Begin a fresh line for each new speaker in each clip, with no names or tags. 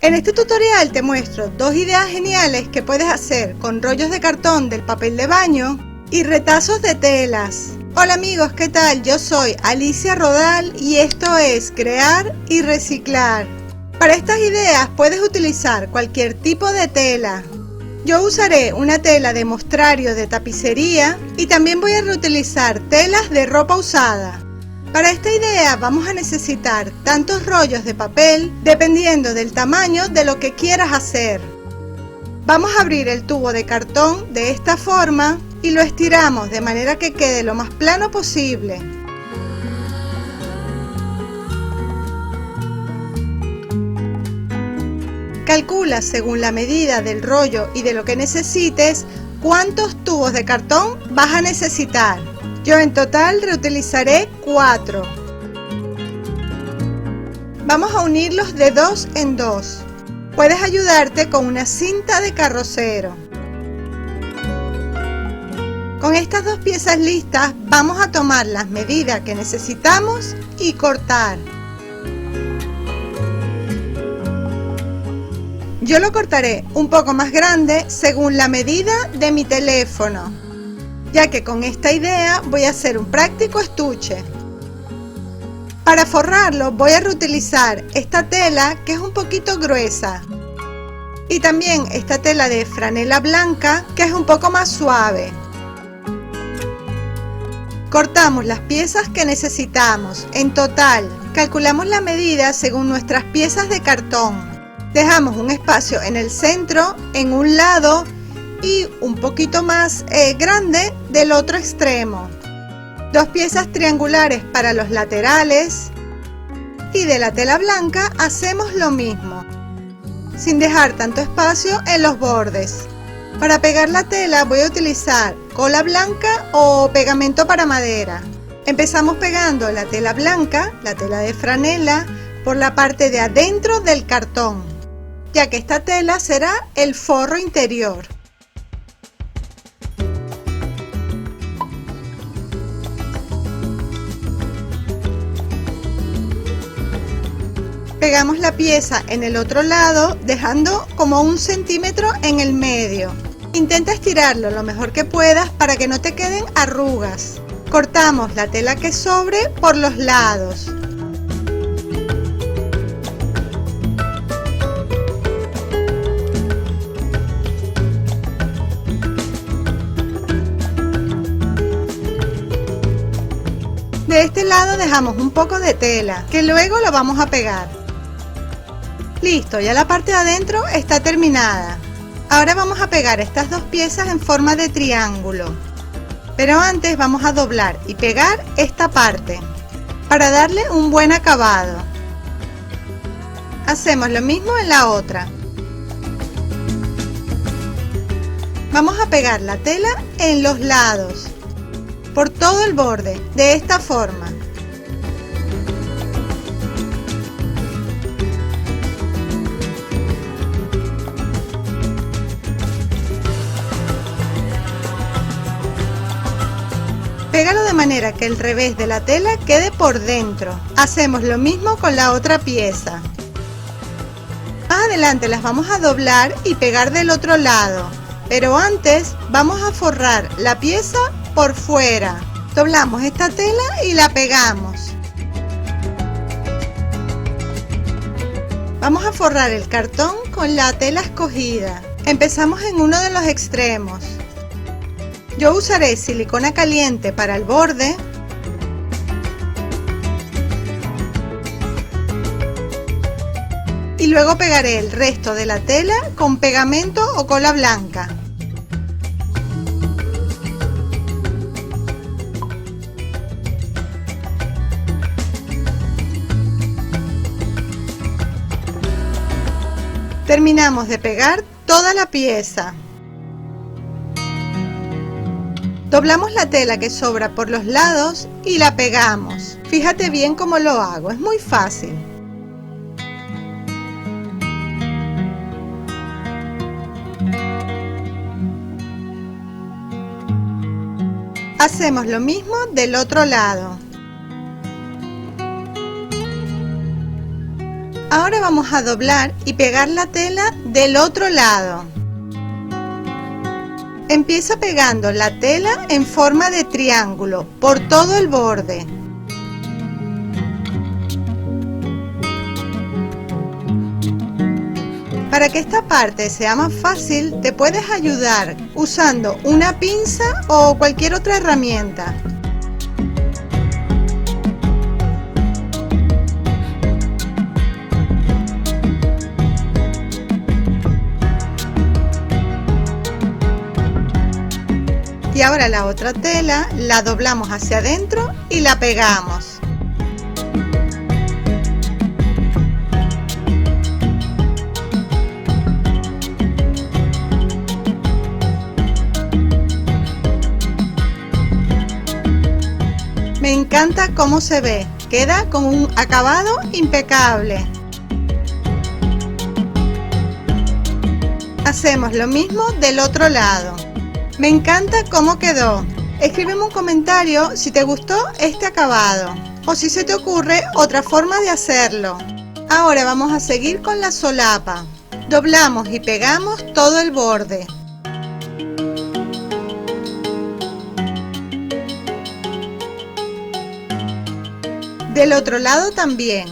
En este tutorial te muestro dos ideas geniales que puedes hacer con rollos de cartón del papel de baño y retazos de telas. Hola amigos, ¿qué tal? Yo soy Alicia Rodal y esto es Crear y Reciclar. Para estas ideas puedes utilizar cualquier tipo de tela. Yo usaré una tela de mostrario de tapicería y también voy a reutilizar telas de ropa usada. Para esta idea vamos a necesitar tantos rollos de papel dependiendo del tamaño de lo que quieras hacer. Vamos a abrir el tubo de cartón de esta forma y lo estiramos de manera que quede lo más plano posible. Calcula según la medida del rollo y de lo que necesites cuántos tubos de cartón vas a necesitar. Yo en total reutilizaré 4. Vamos a unirlos de 2 en 2. Puedes ayudarte con una cinta de carrocero. Con estas dos piezas listas vamos a tomar las medidas que necesitamos y cortar. Yo lo cortaré un poco más grande según la medida de mi teléfono, ya que con esta idea voy a hacer un práctico estuche. Para forrarlo voy a reutilizar esta tela que es un poquito gruesa y también esta tela de franela blanca que es un poco más suave. Cortamos las piezas que necesitamos. En total, calculamos la medida según nuestras piezas de cartón. Dejamos un espacio en el centro, en un lado y un poquito más grande del otro extremo. 2 piezas triangulares para los laterales y de la tela blanca hacemos lo mismo, sin dejar tanto espacio en los bordes. Para pegar la tela voy a utilizar cola blanca o pegamento para madera. Empezamos pegando la tela blanca, la tela de franela, por la parte de adentro del cartón, ya que esta tela será el forro interior. Pegamos la pieza en el otro lado dejando como 1 centímetro en el medio. Intenta estirarlo lo mejor que puedas para que no te queden arrugas. Cortamos la tela que sobre por los lados. De este lado dejamos un poco de tela que luego lo vamos a pegar. Listo, ya la parte de adentro está terminada. Ahora vamos a pegar estas dos piezas en forma de triángulo. Pero antes vamos a doblar y pegar esta parte para darle un buen acabado. Hacemos lo mismo en la otra. Vamos a pegar la tela en los lados, por todo el borde, de esta forma. Pégalo de manera que el revés de la tela quede por dentro. Hacemos lo mismo con la otra pieza. Más adelante las vamos a doblar y pegar del otro lado, pero antes vamos a forrar la pieza por fuera. Doblamos esta tela y la pegamos. Vamos a forrar el cartón con la tela escogida. Empezamos en uno de los extremos. Yo usaré silicona caliente para el borde y luego pegaré el resto de la tela con pegamento o cola blanca. Terminamos de pegar toda la pieza. Doblamos la tela que sobra por los lados y la pegamos. Fíjate bien cómo lo hago, es muy fácil. Hacemos lo mismo del otro lado. Ahora vamos a doblar y pegar la tela del otro lado. Empieza pegando la tela en forma de triángulo por todo el borde. Para que esta parte sea más fácil, te puedes ayudar usando una pinza o cualquier otra herramienta. Y ahora la otra tela la doblamos hacia adentro y la pegamos. Me encanta cómo se ve, queda con un acabado impecable. Hacemos lo mismo del otro lado. Me encanta cómo quedó. Escríbeme un comentario si te gustó este acabado o si se te ocurre otra forma de hacerlo. Ahora vamos a seguir con la solapa. Doblamos y pegamos todo el borde. Del otro lado también.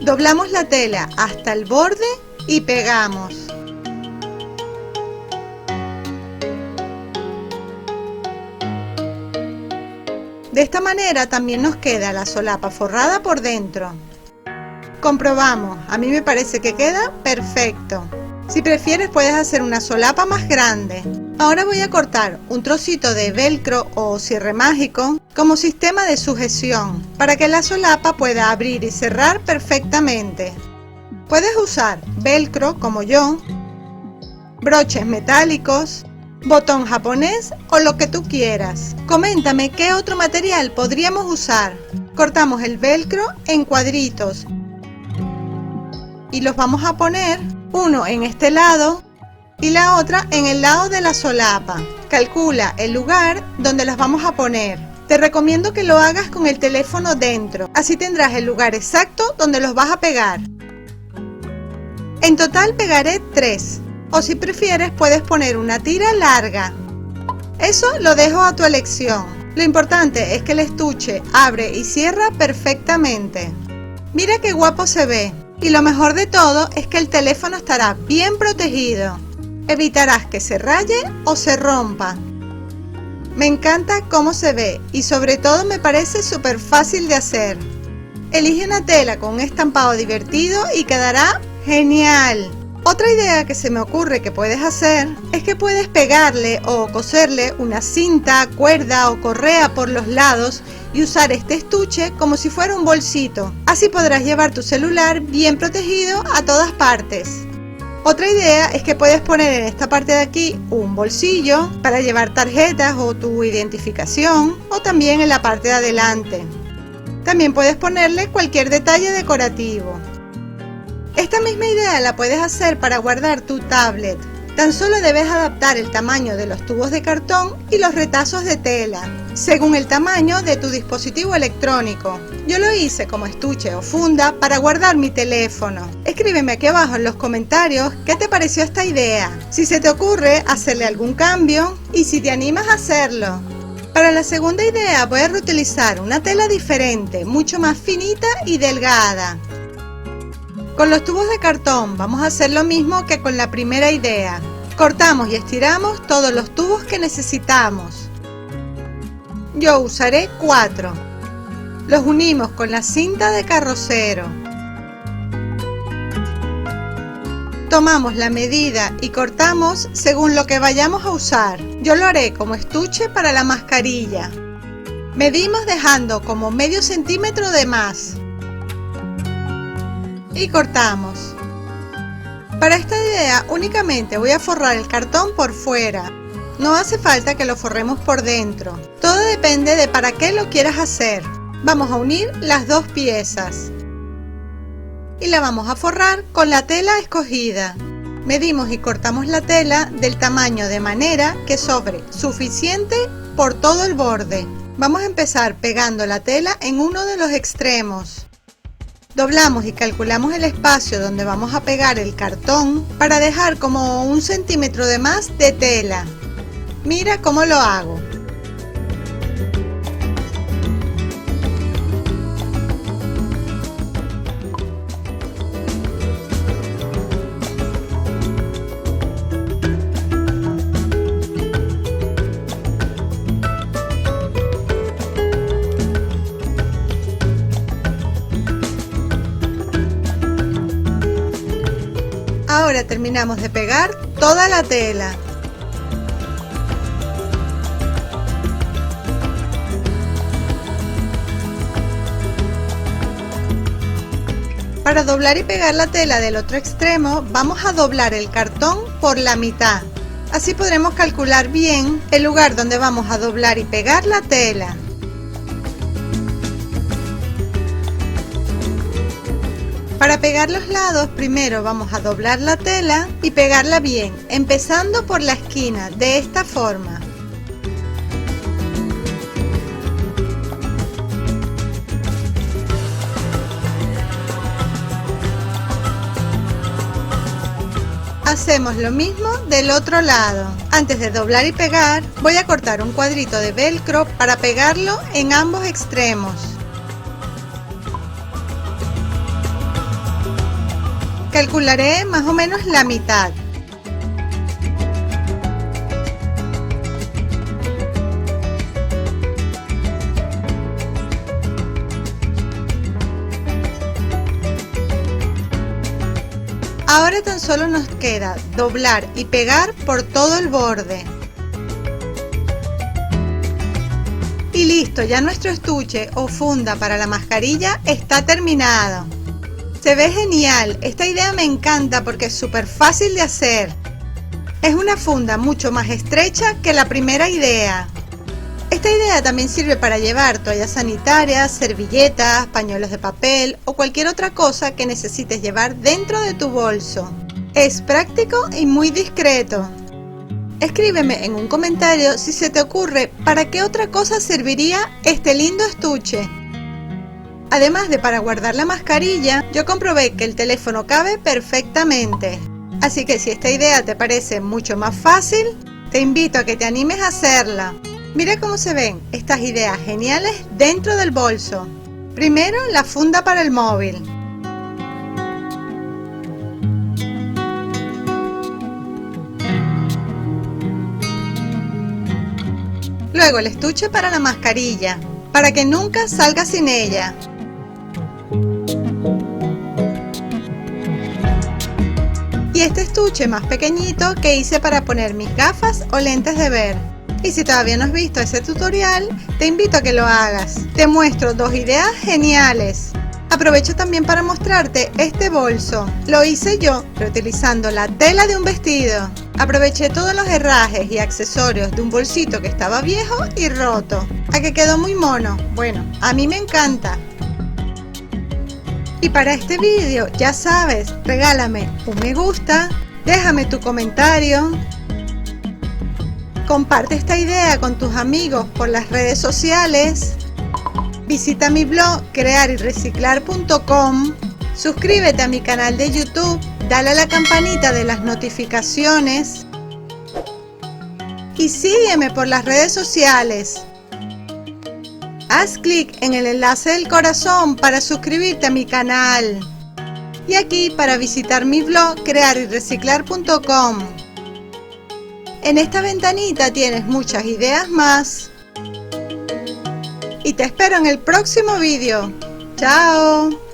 Doblamos la tela hasta el borde y pegamos. De esta manera también nos queda la solapa forrada por dentro. Comprobamos, a mí me parece que queda perfecto. Si prefieres puedes hacer una solapa más grande. Ahora voy a cortar un trocito de velcro o cierre mágico como sistema de sujeción para que la solapa pueda abrir y cerrar perfectamente. Puedes usar velcro como yo, broches metálicos, botón japonés o lo que tú quieras. Coméntame qué otro material podríamos usar. Cortamos el velcro en cuadritos y los vamos a poner uno en este lado y la otra en el lado de la solapa. Calcula el lugar donde las vamos a poner. Te recomiendo que lo hagas con el teléfono dentro, así tendrás el lugar exacto donde los vas a pegar. En total pegaré 3, o si prefieres puedes poner una tira larga. Eso lo dejo a tu elección. Lo importante es que el estuche abre y cierra perfectamente. Mira qué guapo se ve. Y lo mejor de todo es que el teléfono estará bien protegido. Evitarás que se raye o se rompa. Me encanta cómo se ve y sobre todo me parece súper fácil de hacer. Elige una tela con un estampado divertido y quedará genial. Otra idea que se me ocurre que puedes hacer es que puedes pegarle o coserle una cinta, cuerda o correa por los lados y usar este estuche como si fuera un bolsito. Así podrás llevar tu celular bien protegido a todas partes. Otra idea es que puedes poner en esta parte de aquí un bolsillo para llevar tarjetas o tu identificación, o también en la parte de adelante. También puedes ponerle cualquier detalle decorativo. Esta misma idea la puedes hacer para guardar tu tablet. Tan solo debes adaptar el tamaño de los tubos de cartón y los retazos de tela, según el tamaño de tu dispositivo electrónico. Yo lo hice como estuche o funda para guardar mi teléfono. Escríbeme aquí abajo en los comentarios qué te pareció esta idea, si se te ocurre hacerle algún cambio y si te animas a hacerlo. Para la segunda idea voy a reutilizar una tela diferente, mucho más finita y delgada. Con los tubos de cartón vamos a hacer lo mismo que con la primera idea. Cortamos y estiramos todos los tubos que necesitamos. Yo usaré 4. Los unimos con la cinta de carrocero. Tomamos la medida y cortamos según lo que vayamos a usar. Yo lo haré como estuche para la mascarilla. Medimos dejando como medio centímetro de más. Y cortamos. Para esta idea únicamente voy a forrar el cartón por fuera. No hace falta que lo forremos por dentro. Todo depende de para qué lo quieras hacer. Vamos a unir las dos piezas. Y la vamos a forrar con la tela escogida. Medimos y cortamos la tela del tamaño de manera que sobre suficiente por todo el borde. Vamos a empezar pegando la tela en uno de los extremos. Doblamos y calculamos el espacio donde vamos a pegar el cartón para dejar como 1 centímetro de más de tela. Mira cómo lo hago. Ahora terminamos de pegar toda la tela. Para doblar y pegar la tela del otro extremo, vamos a doblar el cartón por la mitad. Así podremos calcular bien el lugar donde vamos a doblar y pegar la tela. Para pegar los lados, primero vamos a doblar la tela y pegarla bien, empezando por la esquina, de esta forma. Hacemos lo mismo del otro lado. Antes de doblar y pegar, voy a cortar un cuadrito de velcro para pegarlo en ambos extremos. Calcularé más o menos la mitad. Ahora tan solo nos queda doblar y pegar por todo el borde. Y listo, ya nuestro estuche o funda para la mascarilla está terminado. Se ve genial, esta idea me encanta porque es súper fácil de hacer. Es una funda mucho más estrecha que la primera idea. Esta idea también sirve para llevar toallas sanitarias, servilletas, pañuelos de papel o cualquier otra cosa que necesites llevar dentro de tu bolso. Es práctico y muy discreto. Escríbeme en un comentario si se te ocurre para qué otra cosa serviría este lindo estuche. Además de para guardar la mascarilla, yo comprobé que el teléfono cabe perfectamente. Así que si esta idea te parece mucho más fácil, te invito a que te animes a hacerla. Mira cómo se ven estas ideas geniales dentro del bolso. Primero, la funda para el móvil. Luego el estuche para la mascarilla, para que nunca salga sin ella. Y este estuche más pequeñito que hice para poner mis gafas o lentes de ver. Y si todavía no has visto ese tutorial, te invito a que lo hagas. Te muestro dos ideas geniales. Aprovecho también para mostrarte este bolso. Lo hice yo, reutilizando la tela de un vestido. Aproveché todos los herrajes y accesorios de un bolsito que estaba viejo y roto. ¿A que quedó muy mono? Bueno, a mí me encanta. Y para este vídeo, ya sabes, regálame un me gusta, déjame tu comentario, comparte esta idea con tus amigos por las redes sociales, visita mi blog crearyreciclar.com, suscríbete a mi canal de YouTube, dale a la campanita de las notificaciones y sígueme por las redes sociales. Haz clic en el enlace del corazón para suscribirte a mi canal y aquí para visitar mi blog crearyreciclar.com. En esta ventanita tienes muchas ideas más y te espero en el próximo vídeo. ¡Chao!